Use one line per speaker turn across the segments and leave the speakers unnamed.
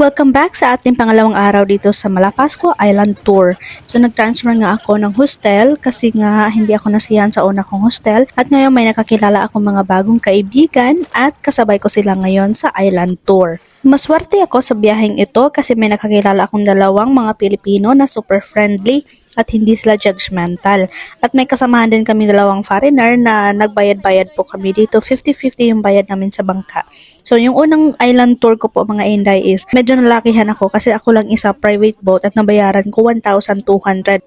Welcome back sa ating pangalawang araw dito sa Malapascua Island Tour. So nag-transfer nga ako ng hostel kasi nga hindi ako nasiyahan sa una kong hostel at ngayon may nakakilala akong mga bagong kaibigan at kasabay ko sila ngayon sa Island Tour. Maswerte ako sa biyaheng ito kasi may nakakilala akong dalawang mga Pilipino na super friendly at hindi sila judgmental. At may kasamahan din kami dalawang foreigner na nagbayad-bayad po kami dito. 50-50 yung bayad namin sa bangka. So yung unang island tour ko po mga Inday is medyo nalakihan ako kasi ako lang isa private boat at nabayaran ko 1,200.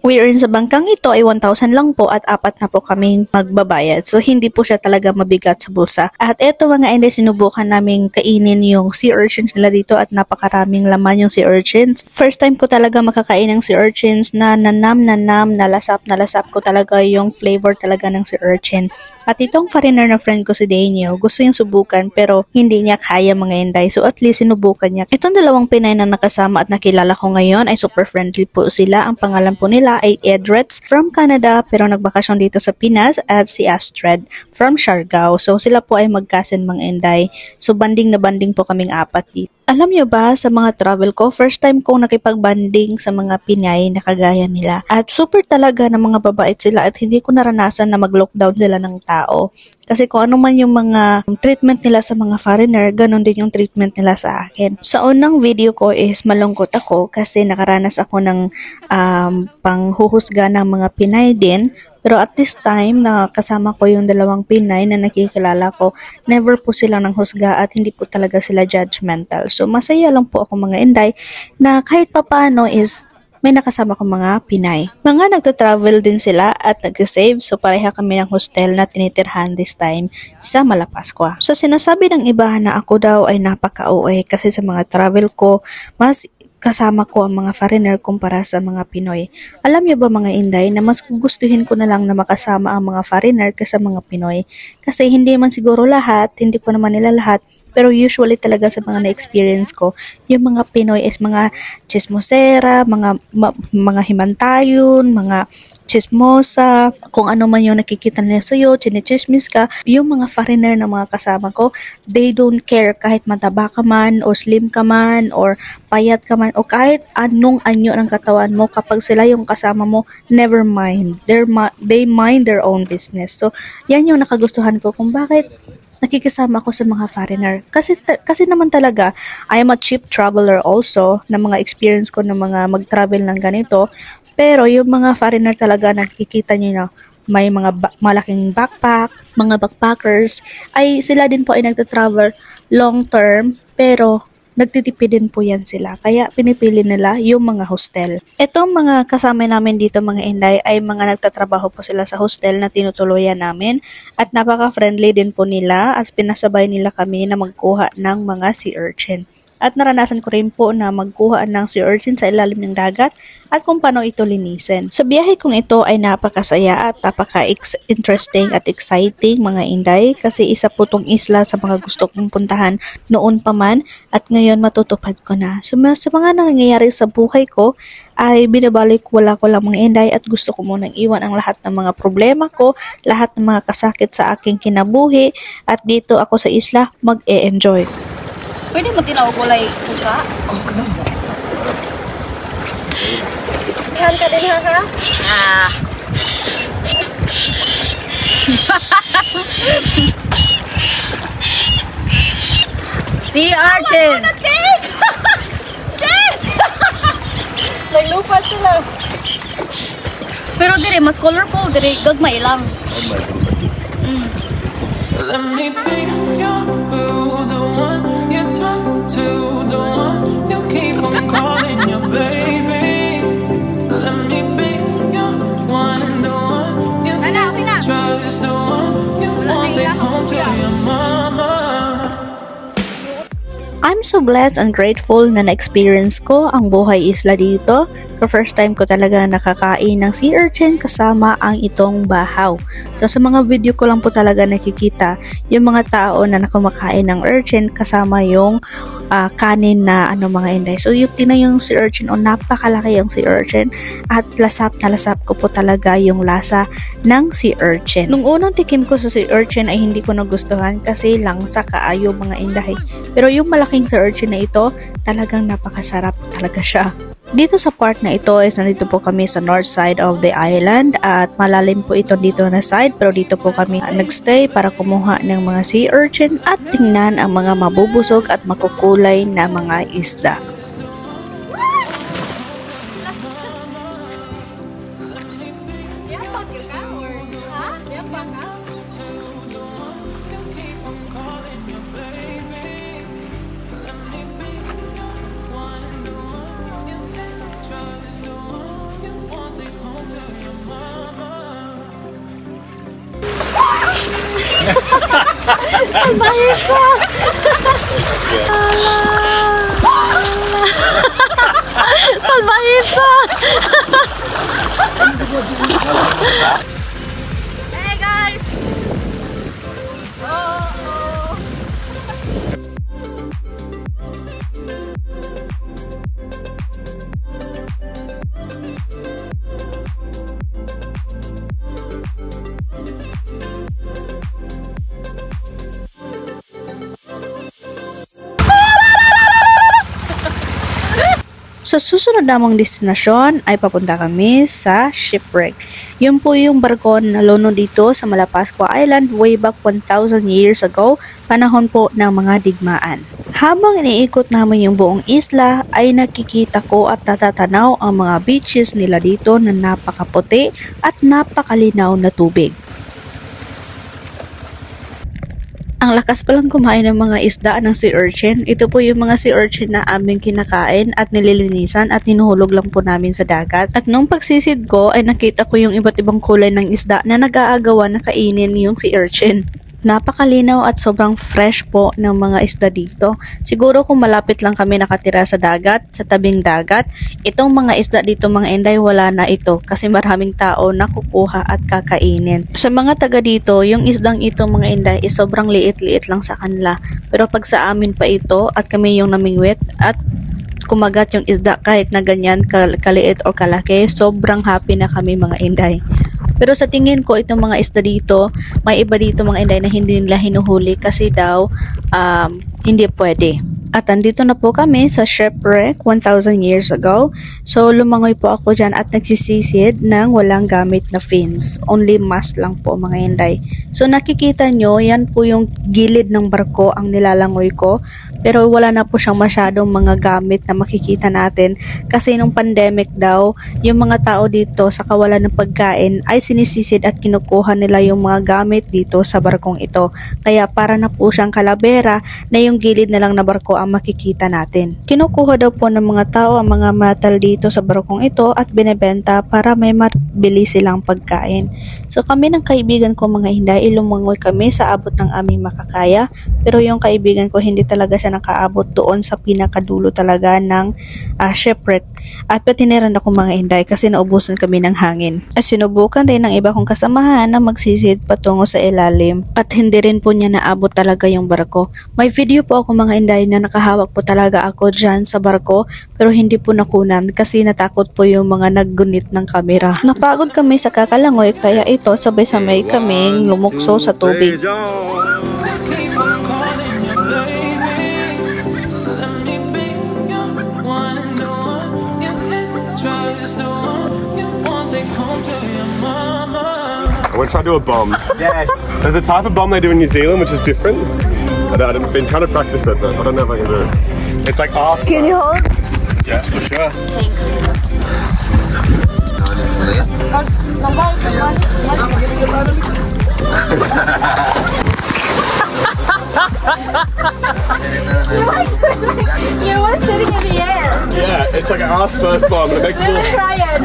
We earn sa bangkang ito ay 1,000 lang po at apat na po kami magbabayad. So hindi po siya talaga mabigat sa bulsa. At eto mga Inday, sinubukan namin kainin yung sea urchins nila dito at napakaraming laman yung sea urchins. First time ko talaga makakain ng sea urchins na nalasap ko talaga yung flavor talaga ng sea urchin. At itong foreigner na friend ko si Daniel, gusto yung subukan pero hindi niya kaya mga Inday. So at least sinubukan niya. Itong dalawang Pinay na nakasama at nakilala ko ngayon ay super friendly po sila. Ang pangalan po nila ay Edretz from Canada pero nagbakasyon dito sa Pinas at si Astrid from Siargao. So sila po ay magkasin mga Inday. So banding na banding po kaming apat dito. Alam niyo ba, sa mga travel ko, first time kong nakipag-banding sa mga Pinay na kagaya nila. At super talaga na mga babait sila at hindi ko naranasan na mag-lockdown sila ng tao. Kasi kung ano man yung mga treatment nila sa mga foreigner, ganun din yung treatment nila sa akin. Sa unang video ko is malungkot ako kasi nakaranas ako ng panghuhusga ng mga Pinay din. Pero at this time, nakasama ko yung dalawang Pinay na nakikilala ko, never po sila nang husga at hindi po talaga sila judgmental. So masaya lang po ako mga Inday na kahit papano is may nakasama ko mga Pinay. Mga nagta-travel din sila at nag-save, so pareha kami ng hostel na tinitirhan this time sa Malapascua. So sinasabi ng iba na ako daw ay napaka-OA kasi sa mga travel ko, mas kasama ko ang mga foreigner kumpara sa mga Pinoy. Alam niyo ba mga Inday na mas gustuhin ko na lang na makasama ang mga foreigner kaysa mga Pinoy? Kasi hindi man siguro lahat, hindi ko naman nila lahat, pero usually talaga sa mga na-experience ko, yung mga Pinoy is mga chismosera, mga himantayon, mga chismosa, kung ano man yung nakikita nila sa'yo, chinichismis ka, yung mga foreigner na mga kasama ko, they don't care kahit mataba ka man, o slim ka man, or payat ka man, o kahit anong anyo ng katawan mo, kapag sila yung kasama mo, never mind. They mind their own business. So, yan yung nakagustuhan ko kung bakit nakikisama ako sa mga foreigner. Kasi naman talaga, I am a cheap traveler also, na mga experience ko na mga mag-travel ng ganito. Pero yung mga foreigner talaga nakikita nyo na may mga malaking backpack, mga backpackers, ay sila din po ay nagta-travel long term, pero nagtitipid din po yan sila. Kaya pinipili nila yung mga hostel. Itong mga kasama namin dito mga Inday ay mga nagtatrabaho po sila sa hostel na tinutuluyan namin at napaka-friendly din po nila at pinasabay nila kami na magkuha ng mga sea urchin. At naranasan ko rin po na magkuha ng sea urchin sa ilalim ng dagat at kung paano ito linisin. Sa biyahe kong ito ay napakasaya at napaka-interesting at exciting mga Inday kasi isa po tong isla sa mga gusto kong puntahan noon pa man at ngayon matutupad ko na. So sa mga nangyayari sa buhay ko ay binabalik wala ko lang mga Inday at gusto ko munang iwan ang lahat ng mga problema ko, lahat ng mga kasakit sa aking kinabuhi at dito ako sa isla mag-e-enjoy.
Pwede mo tinawag kulay suka?
Oh, kenapa?
Ihan ka din ha? Ah. Sea urchin! Shit! May lupat sila. Pero dire, mas colorful. Dire, gagmay lang.
Let me be your boo, the one you talk to, the one you keep on calling your baby. Let me be your one, the one you trust, the one you want to take home to your mama.
I'm so blessed and grateful na na-experience ko ang buhay isla dito. So first time ko talaga nakakain ng sea urchin kasama ang itong bahaw. So sa mga video ko lang po talaga nakikita yung mga tao na nakumakain ng urchin kasama yung kanin na mga Inday. So yung tingnan yung sea urchin, napakalaki yung sea urchin at lasap na lasap ko po talaga yung lasa ng sea urchin. Nung unang tikim ko sa sea urchin ay hindi ko nagustuhan kasi langsa kaayo mga Inday. Pero yung malaki malaking sea urchin na ito, talagang napakasarap talaga siya. Dito sa part na ito is nandito po kami sa north side of the island at malalim po ito dito na side, pero dito po kami nagstay para kumuha ng mga sea urchin at tingnan ang mga mabubusog at makukulay na mga isda.
Salbahisa! Salbahisa! Hey guys!
Sa susunod namang destinasyon ay papunta kami sa Shipwreck. Yun po yung barko na lono dito sa Malapascua Island way back 1,000 years ago, panahon po ng mga digmaan. Habang iniikot namin yung buong isla ay nakikita ko at natatanaw ang mga beaches nila dito na napakaputi at napakalinaw na tubig. Ang lakas palang kumain ng mga isda ng sea urchin. Ito po yung mga sea urchin na aming kinakain at nililinisan at hinuhulog lang po namin sa dagat. At nung pagsisid ko ay nakita ko yung iba't ibang kulay ng isda na nag-aagawa na kainin yung sea urchin. Napakalinaw at sobrang fresh po ng mga isda dito. Siguro kung malapit lang kami nakatira sa dagat, sa tabing dagat, itong mga isda dito mga Inday wala na ito kasi maraming tao na kukuha at kakainin. Sa mga taga dito, yung isdang ito mga Inday is sobrang liit-liit lang sa kanila. Pero pag sa amin pa ito at kami yung namingwit at kumagat yung isda kahit na ganyan kaliit o kalaki, sobrang happy na kami mga Inday. Pero sa tingin ko, itong mga isda dito, may iba dito mga Inday na hindi nila hinuhuli kasi daw hindi pwede. At andito na po kami sa Shipwreck 1,000 years ago. So lumangoy po ako dyan at nagsisisid ng walang gamit na fins. Only mast lang po mga Inday. So nakikita nyo, yan po yung gilid ng barko ang nilalangoy ko. Pero wala na po siyang masyadong mga gamit na makikita natin. Kasi nung pandemic daw, yung mga tao dito sa kawalan ng pagkain ay sinisisid at kinukuha nila yung mga gamit dito sa barkong ito. Kaya para na po siyang kalabera na yung gilid na lang na barko ang makikita natin. Kinukuha daw po ng mga tao ang mga metal dito sa barkong ito at binebenta para may mabili silang pagkain. So kami ng kaibigan ko mga Inday, lumangoy kami sa abot ng aming makakaya. Pero yung kaibigan ko hindi talaga siya nakaabot doon sa pinakadulo talaga ng shipwreck. At patiniran ako mga Inday kasi naubusan kami ng hangin. At sinubukan rin ng iba kong kasamahan na magsisid patungo sa ilalim at hindi rin po niya naabot talaga yung barko. May video po ako mga Inday na nakahawak po talaga ako dyan sa barko pero hindi po nakunan kasi natakot po yung mga naggunit ng kamera. Napagod kami sa kakalangoy kaya ito sabay-sabay kaming lumukso sa tubig.
I want to try to do a bomb. Yes. There's a type of bomb they do in New Zealand which is different. I've been trying to practice it, but I don't know if I can do it. It's like ass.
Can you hold?
Yeah, for sure.
Thanks. You were sitting in the air.
Yeah, it's like an ass first bomb and it makes
Let me try it.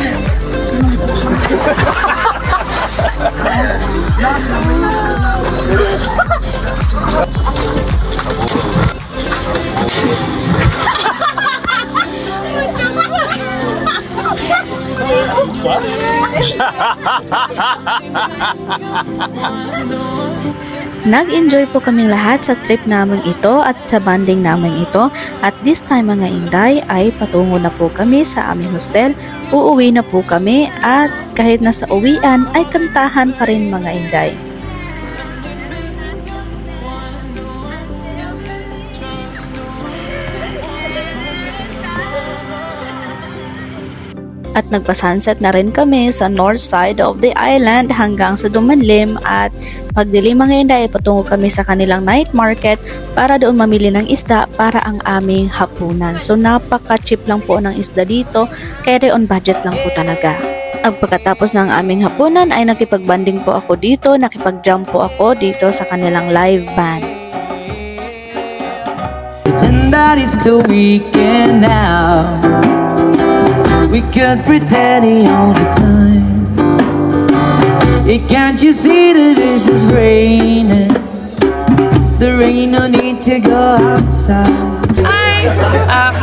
Nag-enjoy po kaming lahat sa trip namin ito at sa banding namin ito. At this time mga Inday ay patungo na po kami sa aming hostel. Uuwi na po kami at kahit nasa uwian ay kantahan pa rin mga Inday. At nagpa-sunset na rin kami sa north side of the island hanggang sa dumanlim, at pagdilim mga inday ay patungo kami sa kanilang night market para doon mamili ng isda para ang aming hapunan. So napaka-cheap lang po ng isda dito, kaya on budget lang po talaga. At pagkatapos ng aming hapunan ay nakipag-banding po ako dito, nakipag-jump po ako dito sa kanilang live band.
Pretend that it's the weekend now. We could pretend it all the time. Can't you see that this is raining? The rain, no need to go outside.
Hi,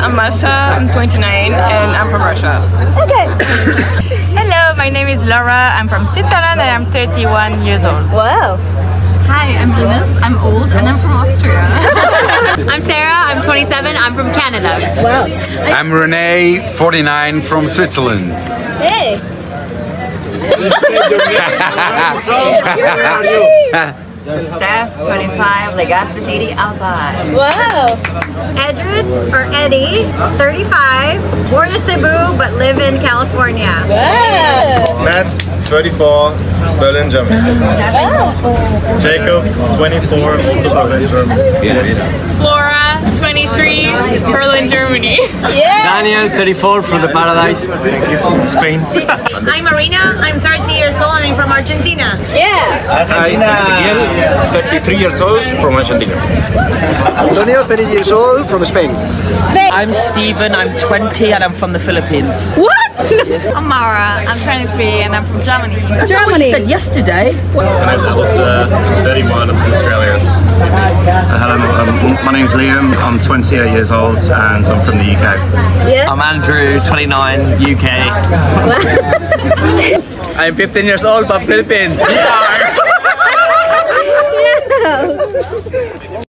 I'm Masha, I'm 29 and I'm from Russia.
Okay.
Hello, my name is Laura, I'm from Switzerland and I'm 31 years old.
Wow.
Hi, I'm Ines, I'm old and I'm from Austria.
I'm Sarah, I'm 27, I'm from Canada.
Wow.
I'm Renee, 49, from Switzerland.
Hey.
Steph, 25, Legazpi City, Albay.
Wow.
Edwards or Eddie, 35, born in Cebu but live in California.
Wow.
Matt, 34, Berlin, Germany.
Wow.
Jacob, 24, also Berlin, Germany.
Flora, 23, Berlin, Germany.
Yeah.
Daniel, 34, from the Paradise.
Thank you, Spain.
I'm Marina, I'm 30 years old and I'm from Argentina.
Yeah.
Hi, Ezequiel, 33 years old, from Argentina.
Antonio, 30 years old, from Spain.
I'm Steven, I'm 20 and I'm from the Philippines.
What?
I'm Mara, I'm 23 and I'm from Germany.
That's what you said yesterday.
My name's Alistair, 31, I'm from Australia.
Hello, my name's Liam, I'm 28 years old and I'm from the UK.
Yeah.
I'm Andrew, 29, UK.
I'm 15 years old from Philippines.